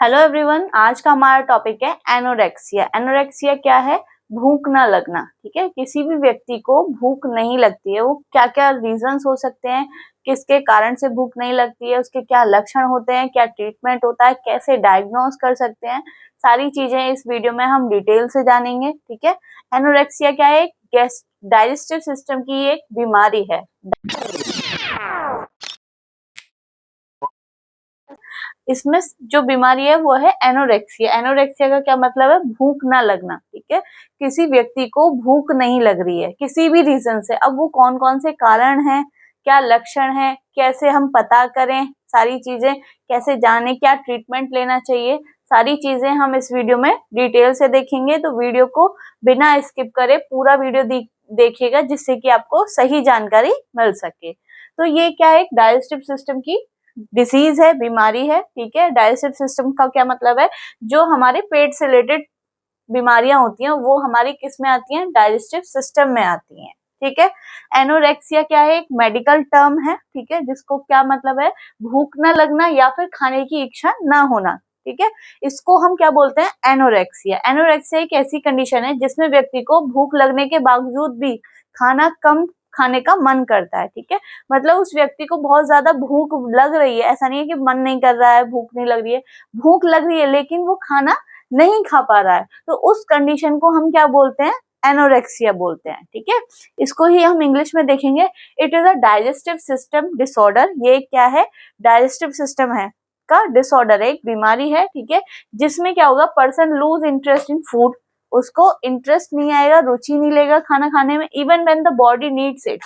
Hello everyone, आज का हमारा टॉपिक है एनोरेक्सिया। एनोरेक्सिया क्या है? भूख ना लगना। ठीक है, किसी भी व्यक्ति को भूख नहीं लगती है, वो क्या क्या रीजंस हो सकते हैं, किसके कारण से भूख नहीं लगती है, उसके क्या लक्षण होते हैं, क्या ट्रीटमेंट होता है, कैसे डायग्नोज कर सकते हैं, सारी चीजें इस वीडियो में हम डिटेल से जानेंगे। ठीक है, एनोरेक्सिया क्या है? डाइजेस्टिव सिस्टम की एक बीमारी है। इसमें जो बीमारी है वो है एनोरेक्सिया। एनोरेक्सिया का क्या मतलब है? भूख ना लगना। ठीक है, किसी व्यक्ति को भूख नहीं लग रही है किसी भी रीजन से। अब वो कौन कौन से कारण हैं, क्या लक्षण है, कैसे हम पता करें, सारी चीजें कैसे जाने, क्या ट्रीटमेंट लेना चाहिए, सारी चीजें हम इस वीडियो में डिटेल से देखेंगे। तो वीडियो को बिना स्किप करे पूरा वीडियो देखिएगा, जिससे कि आपको सही जानकारी मिल सके। तो ये क्या है? एक डाइजेस्टिव सिस्टम की डिसीज है, बीमारी है। ठीक है, डाइजेस्टिव सिस्टम का क्या मतलब है? जो हमारे पेट से रिलेटेड बीमारियां होती हैं वो हमारी किस में आती हैं? डाइजेस्टिव सिस्टम में आती हैं। ठीक है, एनोरेक्सिया क्या है? एक मेडिकल टर्म है। ठीक है, जिसको क्या मतलब है? भूख न लगना या फिर खाने की इच्छा ना होना। ठीक है, इसको हम क्या बोलते हैं? एनोरेक्सिया। एनोरेक्सिया एक ऐसी कंडीशन है जिसमें व्यक्ति को भूख लगने के बावजूद भी खाना कम खाने का मन करता है। ठीक है, मतलब उस व्यक्ति को बहुत ज्यादा भूख लग रही है, ऐसा नहीं है कि मन नहीं कर रहा है, भूख नहीं लग रही है, भूख लग रही है लेकिन वो खाना नहीं खा पा रहा है। तो उस कंडीशन को हम क्या बोलते हैं? एनोरेक्सिया बोलते हैं। ठीक है, इसको ही हम इंग्लिश में देखेंगे, it is a digestive system disorder. ये क्या है? डाइजेस्टिव सिस्टम है का डिसऑर्डर है, एक बीमारी है। ठीक है, जिसमें क्या होगा? Person loose interest in food, उसको इंटरेस्ट नहीं आएगा, रुचि नहीं लेगा खाना खाने में, even when the body needs it,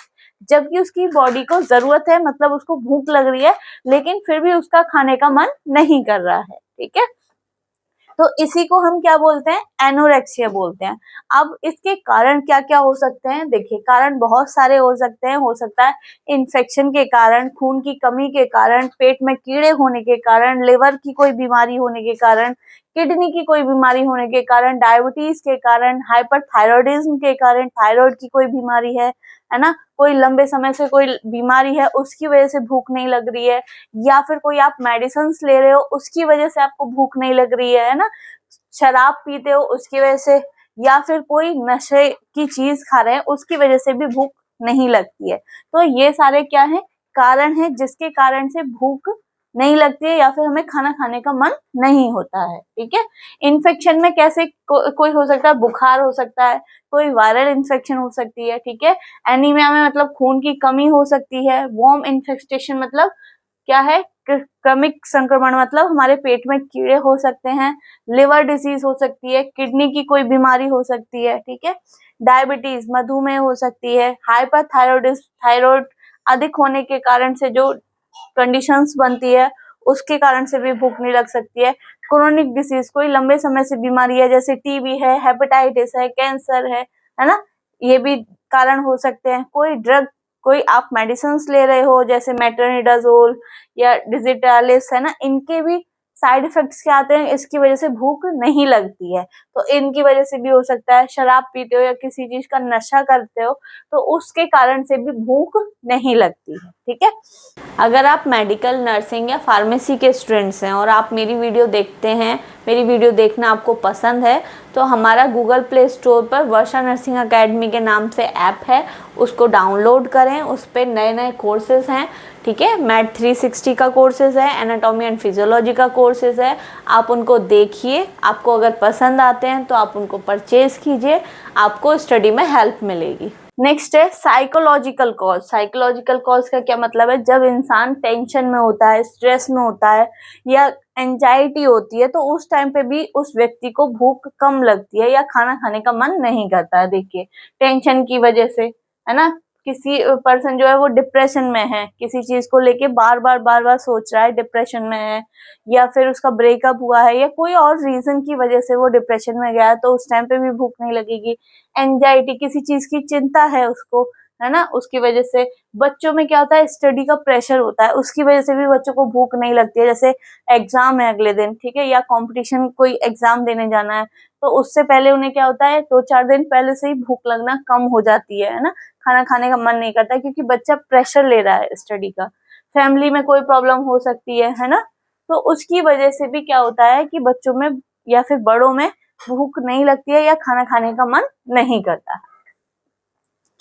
जबकि उसकी बॉडी को जरूरत है, मतलब उसको भूख लग रही है, लेकिन फिर भी उसका खाने का मन नहीं कर रहा है। ठीक है, तो इसी को हम क्या बोलते हैं? एनोरेक्सिया बोलते हैं। अब इसके कारण क्या क्या हो सकते हैं? देखिए, कारण बहुत सारे हो सकते हैं। हो सकता है इन्फेक्शन के कारण, खून की कमी के कारण, पेट में कीड़े होने के कारण, लिवर की कोई बीमारी होने के कारण, किडनी की कोई बीमारी होने के कारण, डायबिटीज के कारण, हाइपरथायरॉयडिज्म के कारण, थायराइड की कोई बीमारी है ना, कोई लंबे समय से कोई बीमारी है उसकी वजह से भूख नहीं लग रही है, या फिर कोई आप मेडिसिन ले रहे हो उसकी वजह से आपको भूख नहीं लग रही है ना, शराब पीते हो उसकी वजह से, या फिर कोई नशे की चीज खा रहे हैं उसकी वजह से भी भूख नहीं लगती है। तो ये सारे क्या है? कारण है जिसके कारण से भूख नहीं लगती है या फिर हमें खाना खाने का मन नहीं होता है। ठीक है, इन्फेक्शन में कैसे कोई हो सकता है? बुखार हो सकता है, कोई वायरल इन्फेक्शन हो सकती है। ठीक है, एनीमिया में मतलब खून की कमी हो सकती है, वॉर्म इन्फेक्टेशन मतलब क्या है? क्रमिक संक्रमण मतलब हमारे पेट में कीड़े हो सकते हैं, लिवर डिसीज हो सकती है, किडनी की कोई बीमारी हो सकती है। ठीक है, डायबिटीज मधुमेह हो सकती है, हाइपरथायरॉयडिज्म थायराइड अधिक होने के कारण से जो कंडीशंस बनती है उसके कारण से भी भूख नहीं लग सकती है। क्रोनिक डिसीज कोई लंबे समय से बीमारी है, जैसे टीबी है, हेपेटाइटिस है, कैंसर है ना, ये भी कारण हो सकते हैं। कोई ड्रग, कोई आप मेडिसिन ले रहे हो जैसे मेट्रोनिडाजोल या डिजिटालिस है ना, इनके भी साइड इफेक्ट्स क्या आते हैं? इसकी वजह से भूख नहीं लगती है। तो इनकी वजह से भी हो सकता है। शराब पीते हो या किसी चीज का नशा करते हो तो उसके कारण से भी भूख नहीं लगती है। ठीक है, अगर आप मेडिकल, नर्सिंग या फार्मेसी के स्टूडेंट्स हैं और आप मेरी वीडियो देखते हैं, मेरी वीडियो देखना आपको पसंद है, तो हमारा गूगल प्ले स्टोर पर वर्षा नर्सिंग एकेडमी के नाम से ऐप है, उसको डाउनलोड करें। उस पर नए नए कोर्सेज हैं। ठीक है, मैथ 360 का कोर्सेज है, एनाटॉमी एंड फिजियोलॉजी का कोर्सेज है, आप उनको देखिए। आपको अगर पसंद आते हैं तो आप उनको परचेज कीजिए, आपको स्टडी में हेल्प मिलेगी। नेक्स्ट है साइकोलॉजिकल कॉज। साइकोलॉजिकल कॉज का क्या मतलब है? जब इंसान टेंशन में होता है, स्ट्रेस में होता है या एंजाइटी होती है तो उस टाइम पे भी उस व्यक्ति को भूख कम लगती है या खाना खाने का मन नहीं करता है। देखिए, टेंशन की वजह से है ना, किसी पर्सन जो है वो डिप्रेशन में है, किसी चीज को लेके बार बार सोच रहा है, डिप्रेशन में है, या फिर उसका ब्रेकअप हुआ है या कोई और रीजन की वजह से वो डिप्रेशन में गया है, तो उस टाइम पे भी भूख नहीं लगेगी। एंजाइटी, किसी चीज की चिंता है उसको, है ना, उसकी वजह से। बच्चों में क्या होता है? स्टडी का प्रेशर होता है, उसकी वजह से भी बच्चों को भूख नहीं लगती है। जैसे एग्जाम है अगले दिन, ठीक है, या कंपटीशन कोई एग्जाम देने जाना है, तो उससे पहले उन्हें क्या होता है? 2-4 दिन पहले से ही भूख लगना कम हो जाती है ना, खाना खाने का मन नहीं करता क्योंकि बच्चा प्रेशर ले रहा है स्टडी का। फैमिली में कोई प्रॉब्लम हो सकती है ना, तो उसकी वजह से भी क्या होता है कि बच्चों में या फिर बड़ों में भूख नहीं लगती है या खाना खाने का मन नहीं करता।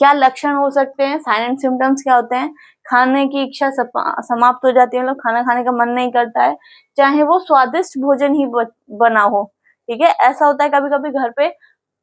क्या लक्षण हो सकते हैं, साइलेंट सिम्टम्स क्या होते हैं? खाने की इच्छा समाप्त हो जाती है, मतलब खाना खाने का मन नहीं करता है, चाहे वो स्वादिष्ट भोजन ही बना हो। ठीक है, ऐसा होता है कभी कभी घर पे,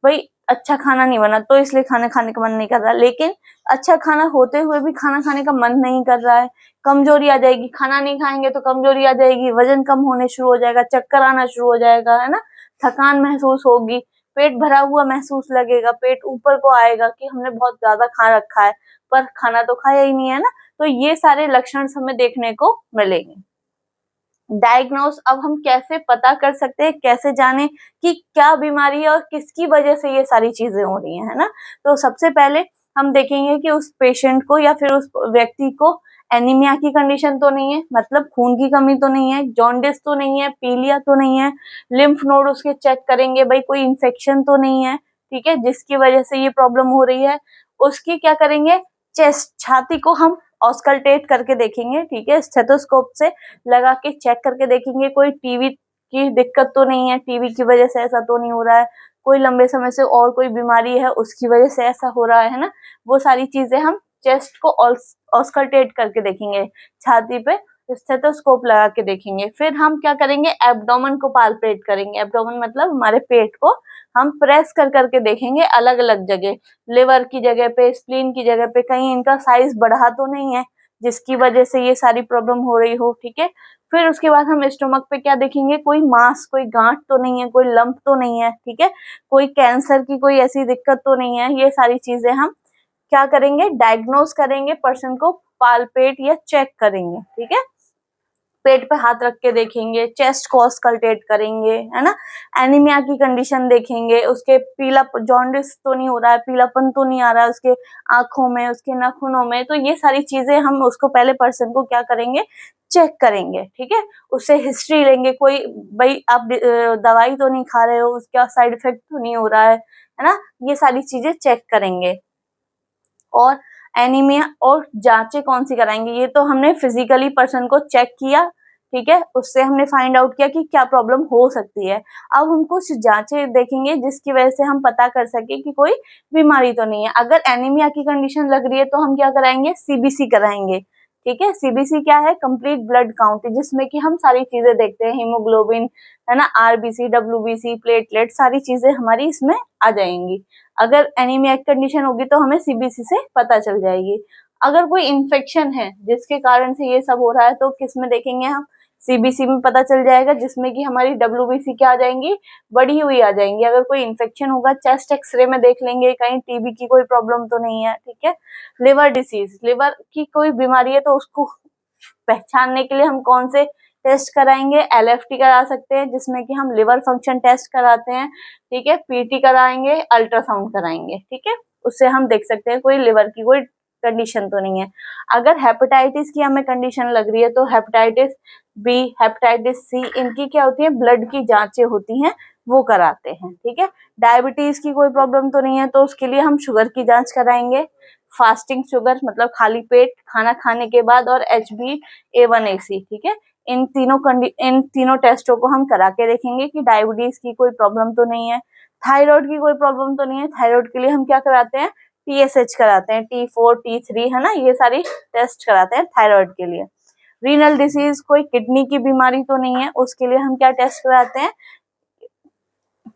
भाई अच्छा खाना नहीं बना तो इसलिए खाना खाने का मन नहीं कर रहा, लेकिन अच्छा खाना होते हुए भी खाना खाने का मन नहीं कर रहा है। कमजोरी आ जाएगी, खाना नहीं खाएंगे तो कमजोरी आ जाएगी, वजन कम होने शुरू हो जाएगा, चक्कर आना शुरू हो जाएगा, है ना, थकान महसूस होगी, पेट भरा हुआ महसूस लगेगा, पेट ऊपर को आएगा कि हमने बहुत ज्यादा खा रखा है पर खाना तो खाया ही नहीं है ना। तो ये सारे लक्षण हमें देखने को मिलेंगे। डायग्नोस, अब हम कैसे पता कर सकते हैं, कैसे जाने कि क्या बीमारी है और किसकी वजह से ये सारी चीजें हो रही है ना। तो सबसे पहले हम देखेंगे कि उस पेशेंट को या फिर उस व्यक्ति को एनीमिया की कंडीशन तो नहीं है, मतलब खून की कमी तो नहीं है, जॉन्डिस तो नहीं है, पीलिया तो नहीं है, लिम्फ नोड उसके चेक करेंगे, भाई कोई इन्फेक्शन तो नहीं है, ठीक है, जिसकी वजह से ये प्रॉब्लम हो रही है। उसकी क्या करेंगे, चेस्ट, छाती को हम ऑस्कल्टेट करके देखेंगे, ठीक है, स्टेथोस्कोप से लगा के चेक करके देखेंगे, कोई टीवी की दिक्कत तो नहीं है, टीवी की वजह से ऐसा तो नहीं हो रहा है, कोई लंबे समय से और कोई बीमारी है उसकी वजह से ऐसा हो रहा है ना। वो सारी चीजें हम चेस्ट को ऑस्कल्टेट करके देखेंगे, छाती पे स्टेथोस्कोप लगा के देखेंगे। फिर हम क्या करेंगे, एब्डोमेन को पाल्पेट करेंगे, एब्डोमेन मतलब हमारे पेट को हम प्रेस कर करके देखेंगे अलग अलग जगह, लिवर की जगह पे, स्प्लीन की जगह पे, कहीं इनका साइज बढ़ा तो नहीं है जिसकी वजह से ये सारी प्रॉब्लम हो रही हो, ठीक है। फिर उसके बाद हम स्टोमक पे क्या देखेंगे, कोई मास, कोई गांठ तो नहीं है, कोई लंप तो नहीं है, ठीक है, कोई कैंसर की कोई ऐसी दिक्कत तो नहीं है। ये सारी चीजें हम क्या करेंगे, डायग्नोस करेंगे, पर्सन को पाल्पेट या चेक करेंगे, ठीक है, पेट पे हाथ रख के देखेंगे, चेस्ट को ऑस्कल्टेट करेंगे, है ना, एनीमिया की कंडीशन देखेंगे, उसके पीला, जॉन्डिस तो नहीं हो रहा है, पीलापन तो नहीं आ रहा है उसके आंखों में, उसके नाखूनों में। तो ये सारी चीजें हम उसको पहले पर्सन को क्या करेंगे, चेक करेंगे, ठीक है, उससे हिस्ट्री लेंगे, कोई भाई आप दवाई तो नहीं खा रहे हो, उसका साइड इफेक्ट तो नहीं हो रहा है ना, ये सारी चीजें चेक करेंगे। और एनीमिया और जांचें कौन सी कराएंगे, ये तो हमने फिजिकली पर्सन को चेक किया, ठीक है, उससे हमने फाइंड आउट किया कि क्या प्रॉब्लम हो सकती है। अब हम कुछ जांचें देखेंगे जिसकी वजह से हम पता कर सके कि कोई बीमारी तो नहीं है। अगर एनीमिया की कंडीशन लग रही है तो हम क्या कराएंगे, सीबीसी कराएंगे, ठीक है। सीबीसी क्या है, कंप्लीट ब्लड काउंट, जिसमें कि हम सारी चीजें देखते हैं, हीमोग्लोबिन, है ना, आरबीसी, डब्ल्यूबीसी, प्लेटलेट, सारी चीजें हमारी इसमें आ जाएंगी। अगर एनीमिया की कंडीशन होगी तो हमें सीबीसी से पता चल जाएगी। अगर कोई इन्फेक्शन है जिसके कारण से ये सब हो रहा है तो किस में देखेंगे हम, सीबीसी में पता चल जाएगा, जिसमें कि हमारी डब्ल्यूबीसी क्या आ जाएंगी, बढ़ी हुई आ जाएंगी। अगर कोई इन्फेक्शन होगा चेस्ट एक्सरे में देख लेंगे, कहीं टीबी की कोई प्रॉब्लम तो नहीं है, ठीक है। लिवर डिसीज, लिवर की कोई बीमारी है तो उसको पहचानने के लिए हम कौन से टेस्ट कराएंगे, एलएफटी करा सकते हैं जिसमें कि हम लिवर फंक्शन टेस्ट कराते हैं, ठीक है, पीटी कराएंगे, अल्ट्रासाउंड कराएंगे, ठीक है, उससे हम देख सकते हैं कोई लिवर की कोई कंडीशन तो नहीं है। अगर हेपेटाइटिस की हमें कंडीशन लग रही है तो हेपेटाइटिस बी, हेपेटाइटिस सी, इनकी क्या होती है, ब्लड की जांचें होती हैं, वो कराते हैं, ठीक है। डायबिटीज की कोई प्रॉब्लम तो नहीं है तो उसके लिए हम शुगर की जांच कराएंगे, फास्टिंग शुगर मतलब खाली पेट खाना खाने के बाद, और HbA1c, ठीक है। इन तीनों टेस्टों को हम करा के देखेंगे कि डायबिटीज की कोई प्रॉब्लम तो नहीं है। थायराइड की कोई प्रॉब्लम तो नहीं है, थायराइड के लिए हम क्या कराते हैं, TSH कराते हैं, T4 T3, है ना, ये सारी टेस्ट कराते हैं थायराइड के लिए। रीनल डिसीज, कोई किडनी की बीमारी तो नहीं है, उसके लिए हम क्या टेस्ट कराते हैं,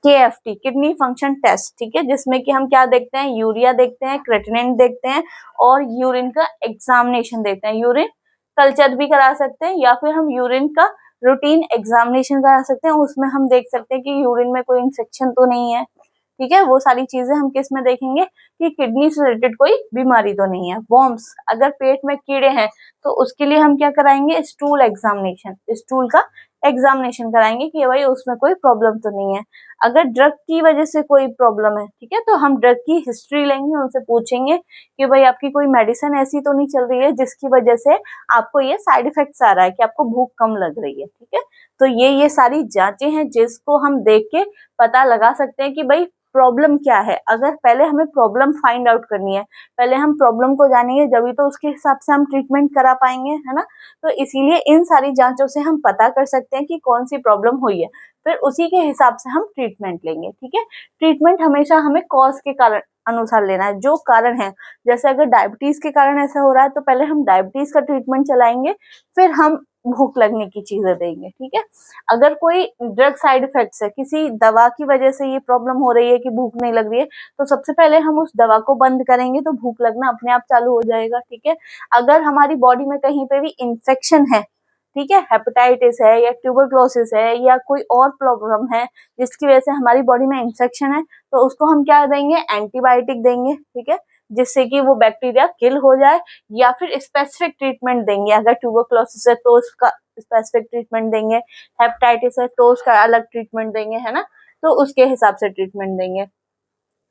KFT, किडनी फंक्शन टेस्ट, ठीक है, जिसमें कि हम क्या देखते हैं, यूरिया देखते हैं, क्रेटिनिन देखते हैं, और यूरिन का एग्जामिनेशन देखते हैं। यूरिन कल्चर भी करा सकते हैं या फिर हम यूरिन का रूटीन एग्जामिनेशन करा सकते हैं, उसमें हम देख सकते हैं कि यूरिन में कोई इन्फेक्शन तो नहीं है, ठीक है। वो सारी चीजें हम किस में देखेंगे कि किडनी से रिलेटेड कोई बीमारी तो नहीं है। वॉर्म्स, अगर पेट में कीड़े हैं तो उसके लिए हम क्या कराएंगे, स्टूल एग्जामिनेशन, स्टूल का एग्जामिनेशन कराएंगे कि भाई उसमें कोई प्रॉब्लम तो नहीं है। अगर ड्रग की वजह से कोई प्रॉब्लम है, ठीक है, तो हम ड्रग की हिस्ट्री लेंगे, उनसे पूछेंगे कि भाई आपकी कोई मेडिसिन ऐसी तो नहीं चल रही है जिसकी वजह से आपको ये साइड इफेक्ट्स आ रहा है कि आपको भूख कम लग रही है, ठीक है। तो ये सारी जांचें हैं जिसको हम देख के पता लगा सकते हैं कि भाई प्रॉब्लम क्या है। अगर पहले हमें प्रॉब्लम फाइंड आउट करनी है, पहले हम प्रॉब्लम को जानेंगे जब तो उसके हिसाब से हम ट्रीटमेंट करा पाएंगे, है ना। तो इसीलिए इन सारी जांचों से हम पता कर सकते हैं कि कौन सी प्रॉब्लम हुई है, फिर उसी के हिसाब से हम ट्रीटमेंट लेंगे, ठीक है। ट्रीटमेंट हमेशा हमें कॉज के कारण अनुसार लेना है, जो कारण है। जैसे अगर डायबिटीज के कारण ऐसा हो रहा है तो पहले हम डायबिटीज का ट्रीटमेंट चलाएंगे, फिर हम भूख लगने की चीजें देंगे, ठीक है। अगर कोई ड्रग साइड इफेक्ट्स है, किसी दवा की वजह से ये प्रॉब्लम हो रही है कि भूख नहीं लग रही है, तो सबसे पहले हम उस दवा को बंद करेंगे तो भूख लगना अपने आप चालू हो जाएगा, ठीक है। अगर हमारी बॉडी में कहीं पे भी इंफेक्शन है, ठीक है, हेपेटाइटिस है या ट्यूबरक्लोसिस है या कोई और प्रॉब्लम है जिसकी वजह से हमारी बॉडी में इंफेक्शन है, तो उसको हम क्या देंगे, एंटीबायोटिक देंगे, ठीक है, जिससे कि वो बैक्टीरिया किल हो जाए। या फिर स्पेसिफिक ट्रीटमेंट देंगे, अगर ट्यूबरक्लोसिस है तो उसका स्पेसिफिक ट्रीटमेंट देंगे, हेपेटाइटिस है तो उसका अलग ट्रीटमेंट देंगे, है ना। तो उसके हिसाब से ट्रीटमेंट देंगे।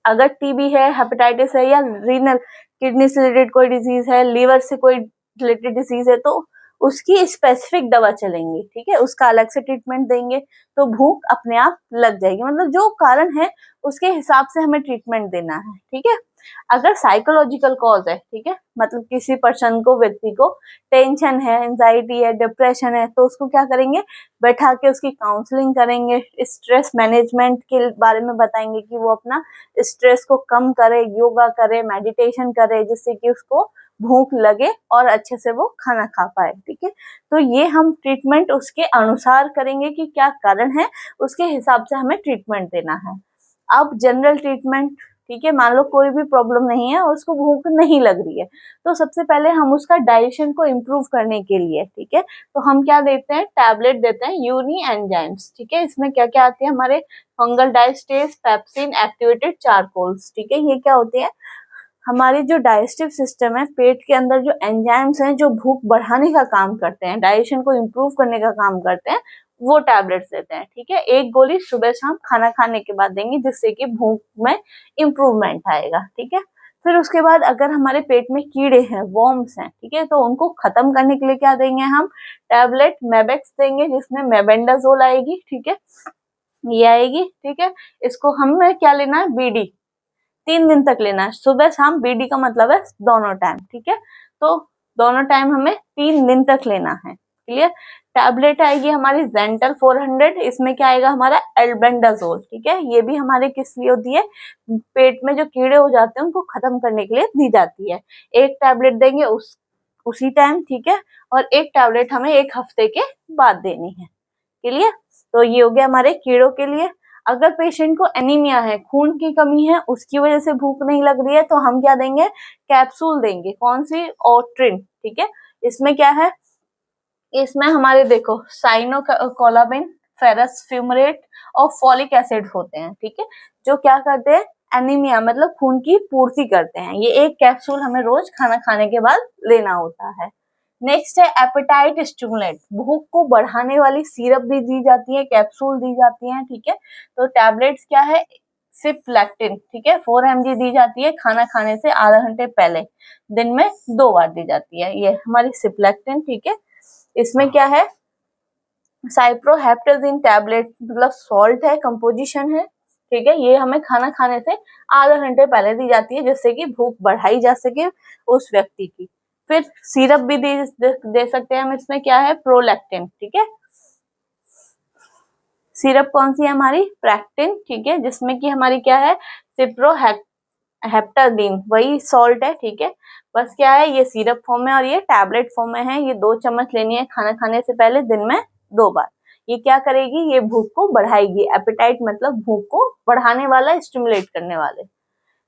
अगर टीबी है, हेपेटाइटिस है या रीनल किडनी से रिलेटेड कोई डिजीज है, लीवर से कोई रिलेटेड डिजीज है, तो उसकी स्पेसिफिक दवा चलेंगी, ठीक है, उसका अलग से ट्रीटमेंट देंगे, तो भूख अपने आप लग जाएगी। मतलब जो कारण है उसके हिसाब से हमें ट्रीटमेंट देना है, ठीक है। अगर साइकोलॉजिकल कॉज है, ठीक है, मतलब किसी पर्सन को, व्यक्ति को टेंशन है, एंजाइटी है, डिप्रेशन है, तो उसको क्या करेंगे, बैठा के उसकी काउंसलिंग करेंगे, स्ट्रेस मैनेजमेंट के बारे में बताएंगे कि वो अपना स्ट्रेस को कम करे, योगा करे, मेडिटेशन करे, जिससे कि उसको भूख लगे और अच्छे से वो खाना खा पाए, ठीक है। तो ये हम ट्रीटमेंट उसके अनुसार करेंगे कि क्या कारण है, उसके हिसाब से हमें ट्रीटमेंट देना है। अब जनरल ट्रीटमेंट, ठीक है, मान लो कोई भी प्रॉब्लम नहीं है और उसको भूख नहीं लग रही है, तो सबसे पहले हम उसका डाइजेशन को इम्प्रूव करने के लिए, ठीक है, तो हम क्या देते हैं, टैबलेट देते हैं, यूनी एंजाइम्स, ठीक है। इसमें क्या क्या आती है, हमारे fungal diastase, pepsin, activated charcoals, ठीक है। ये क्या होते हैं, हमारी जो डाइजेस्टिव सिस्टम है, पेट के अंदर जो एंजाइम्स हैं जो भूख बढ़ाने का काम करते हैं, डाइजेशन को इम्प्रूव करने का काम करते हैं, वो टैबलेट्स देते हैं, ठीक है। एक गोली सुबह शाम खाना खाने के बाद देंगे, जिससे कि भूख में इम्प्रूवमेंट आएगा, ठीक है। फिर उसके बाद अगर हमारे पेट में कीड़े हैं, वॉर्म्स हैं, ठीक है, तो उनको खत्म करने के लिए क्या देंगे, हम टैबलेट मेबेक्स देंगे, जिसमें मेबेंडाजोल आएगी, ठीक है, ये आएगी, ठीक है। इसको हमें क्या लेना है, बीडी 3 दिन तक लेना है, सुबह शाम, बीडी का मतलब है दोनों टाइम, ठीक है। तो दोनों टाइम हमें 3 दिन तक लेना है, क्लियर। टैबलेट आएगी हमारी जेंटल 400, इसमें क्या आएगा, हमारा एल्बेंडाजोल, ठीक है। ये भी हमारे किस लिए होती है, पेट में जो कीड़े हो जाते हैं उनको खत्म करने के लिए दी जाती है। एक टैबलेट देंगे उसी टाइम, ठीक है, और एक टैबलेट हमें 1 हफ्ते के बाद देनी है, क्लियर। तो ये हो गया हमारे कीड़ों के लिए। अगर पेशेंट को एनीमिया है, खून की कमी है, उसकी वजह से भूख नहीं लग रही है, तो हम क्या देंगे, कैप्सूल देंगे, कौन सी, ओट्रिन, ठीक है। इसमें क्या है, इसमें हमारे देखो साइनोकोलाबिन, फेरस फ्यूमरेट और फॉलिक एसिड होते हैं, ठीक है, जो क्या करते हैं, एनीमिया मतलब खून की पूर्ति करते हैं। ये एक कैप्सूल हमें रोज खाना खाने के बाद लेना होता है। नेक्स्ट है एपेटाइट स्टिमुलेंट, भूख को बढ़ाने वाली सिरप भी दी जाती है, कैप्सूल दी जाती है, ठीक है। तो टैबलेट्स क्या है, सिप्लेक्टिन, ठीक है, 4 mg दी जाती है, खाना खाने से आधा घंटे पहले, दिन में 2 बार दी जाती है, ये हमारी सिप्लेक्टिन, ठीक है। इसमें क्या है, साइप्रोहेप्टेजिन टैबलेट, मतलब सॉल्ट है, कंपोजिशन है, ठीक है। ये हमें खाना खाने से आधा घंटे पहले दी जाती है, जिससे कि भूख बढ़ाई जा सके उस व्यक्ति की। फिर सिरप भी दे सकते हैं हम, इसमें क्या है, प्रोलैक्टिन, ठीक है। सिरप कौन सी है हमारी, प्रैक्टिन, ठीक है, जिसमें कि हमारी क्या है, सिप्रोहेप्टाडीन, वही सॉल्ट है, ठीक है। बस क्या है, ये सिरप फॉर्म में और ये टैबलेट फॉर्म में है। ये 2 चम्मच लेनी है खाना खाने से पहले, दिन में 2 बार। ये क्या करेगी, ये भूख को बढ़ाएगी। एपेटाइट मतलब भूख को बढ़ाने वाला, स्टिमुलेट करने वाले।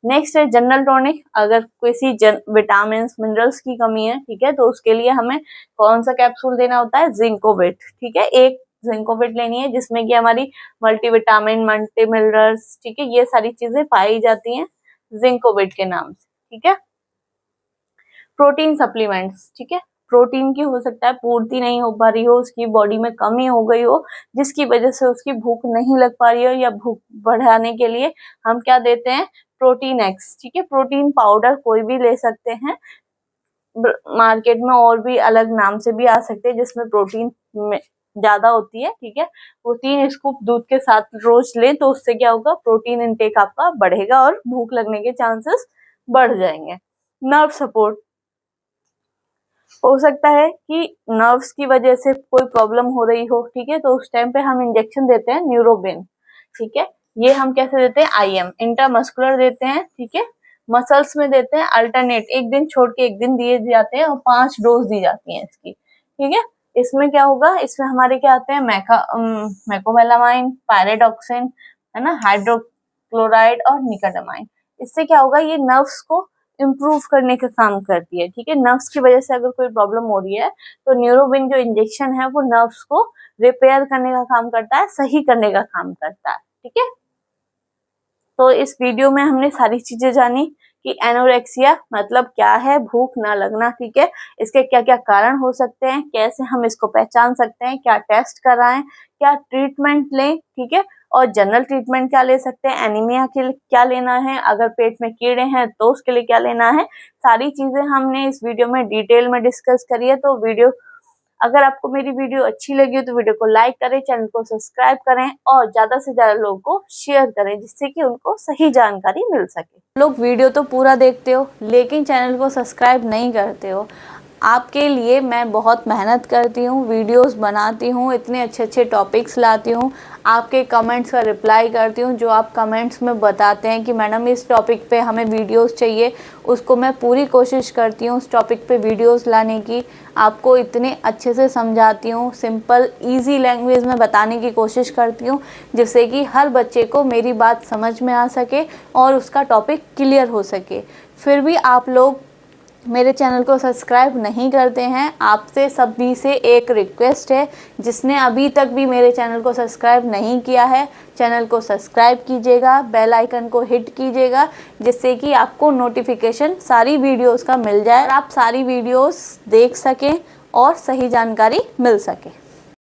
नेक्स्ट है जनरल टॉनिक, अगर किसी विटामिन मिनरल्स की कमी है, ठीक है, तो उसके लिए हमें कौन सा कैप्सूल देना होता है, जिंकोविट, ठीक है। एक जिंकोविट लेनी है, जिसमें कि हमारी मल्टीविटामिन, मल्टी मिनरल्स, ठीक है, ये सारी चीजें पाई जाती हैं जिंकोविट के नाम से, ठीक है। प्रोटीन सप्लीमेंट्स, ठीक है, प्रोटीन की हो सकता है पूर्ति नहीं हो पा रही हो, उसकी बॉडी में कमी हो गई हो, जिसकी वजह से उसकी भूख नहीं लग पा रही हो, या भूख बढ़ाने के लिए हम क्या देते हैं, प्रोटीन एक्स, ठीक है। प्रोटीन पाउडर कोई भी ले सकते हैं, मार्केट में और भी अलग नाम से भी आ सकते हैं, जिसमें प्रोटीन ज्यादा होती है, ठीक है। वो 3 स्कूप दूध के साथ रोज लें तो उससे क्या होगा, प्रोटीन इनटेक आपका बढ़ेगा और भूख लगने के चांसेस बढ़ जाएंगे। नर्व सपोर्ट, हो सकता है कि नर्व्स की वजह से कोई प्रॉब्लम हो रही हो, ठीक है, तो उस टाइम पे हम इंजेक्शन देते हैं न्यूरोबिन, ठीक है। ये हम कैसे देते हैं, IM इंट्रामस्कुलर देते हैं, ठीक है। मसल्स में देते हैं अल्टरनेट, एक दिन छोड़ के एक दिन दिए जाते हैं और 5 डोज दी जाती हैं इसकी, ठीक है। इसमें क्या होगा, इसमें हमारे क्या आते हैं, मैकोमेलामाइन, पायरेडॉक्सिन, है ना, हाइड्रोक्लोराइड और निकोटामाइन। इससे क्या होगा, ये नर्व्स को इम्प्रूव करने का काम करती है, ठीक है। नर्व्स की वजह से अगर कोई प्रॉब्लम हो रही है तो न्यूरोबिन जो इंजेक्शन है वो नर्व्स को रिपेयर करने का काम करता है, सही करने का काम करता है, ठीक है। तो इस वीडियो में हमने सारी चीजें जानी कि एनोरेक्सिया मतलब क्या है, भूख ना लगना, ठीक है। इसके क्या क्या कारण हो सकते हैं, कैसे हम इसको पहचान सकते हैं, क्या टेस्ट कराएं, क्या ट्रीटमेंट लें, ठीक है। और जनरल ट्रीटमेंट क्या ले सकते हैं, एनीमिया के लिए क्या लेना है, अगर पेट में कीड़े हैं तो उसके लिए क्या लेना है, सारी चीजें हमने इस वीडियो में डिटेल में डिस्कस करी है। तो वीडियो, अगर आपको मेरी वीडियो अच्छी लगी हो तो वीडियो को लाइक करें, चैनल को सब्सक्राइब करें और ज्यादा से ज्यादा लोगों को शेयर करें, जिससे कि उनको सही जानकारी मिल सके। लोग वीडियो तो पूरा देखते हो लेकिन चैनल को सब्सक्राइब नहीं करते हो। आपके लिए मैं बहुत मेहनत करती हूँ, वीडियोस बनाती हूँ, इतने अच्छे अच्छे टॉपिक्स लाती हूँ, आपके कमेंट्स का रिप्लाई करती हूँ। जो आप कमेंट्स में बताते हैं कि मैडम इस टॉपिक पे हमें वीडियोस चाहिए, उसको मैं पूरी कोशिश करती हूँ उस टॉपिक पे वीडियोस लाने की। आपको इतने अच्छे से समझाती हूँ, सिंपल ईजी लैंग्वेज में बताने की कोशिश करती हूँ, जिससे कि हर बच्चे को मेरी बात समझ में आ सके और उसका टॉपिक क्लियर हो सके। फिर भी आप लोग मेरे चैनल को सब्सक्राइब नहीं करते हैं। आपसे सभी से एक रिक्वेस्ट है, जिसने अभी तक भी मेरे चैनल को सब्सक्राइब नहीं किया है, चैनल को सब्सक्राइब कीजिएगा, बेल आइकन को हिट कीजिएगा, जिससे कि आपको नोटिफिकेशन सारी वीडियोस का मिल जाए और आप सारी वीडियोस देख सकें और सही जानकारी मिल सके।